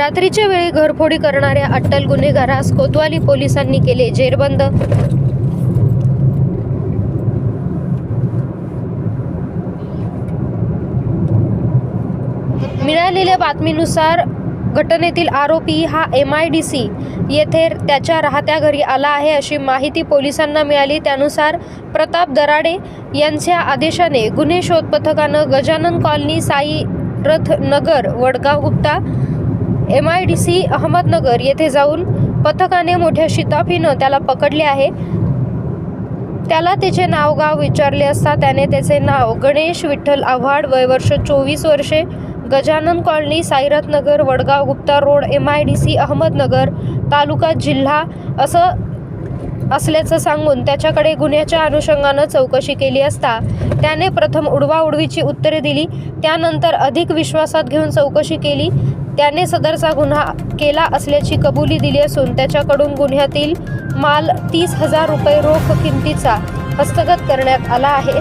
रात्रीच्या वेळी घरफोडी करणाऱ्या अट्टल गुन्हेगारास कोतवाली पोलिसांनी केले जेरबंद। मिळालेल्या बातमीनुसार घटनेतील आरोपी हा MIDC येथे त्याच्या राहत्या घरी आला आहे अशी माहिती पोलिसांना मिळाली। त्यानुसार प्रताप दराडे यांच्या आदेशाने गुन्हे शोध पथकानं गजानन कॉलनी, साईरथ नगर, वडगाव गुप्ता, MIDC अहमदनगर येथे जाऊन पथकाने मोठ्या शिताफीनं त्याला पकडले आहे। त्याला त्याचे नाव गाव विचारले असता त्याने त्याचे नाव गणेश विठ्ठल आव्हाड, वय वर्ष 24 वर्षे, गजानन कॉलनी, साईरथ नगर, वडगाव गुप्ता रोड, MIDC अहमदनगर, तालुका जिल्हा असल्याचं सांगून त्याच्याकडे गुन्ह्याच्या अनुषंगानं चौकशी केली असता त्याने प्रथम उडवाउडवीची उत्तरे दिली। त्यानंतर अधिक विश्वासात घेऊन चौकशी केली। त्याने सदरचा गुन्हा केला असल्याची कबुली दिली असून त्याच्याकडून गुन्ह्यातील माल 30,000 रुपये रोख किमतीचा हस्तगत करण्यात आला आहे।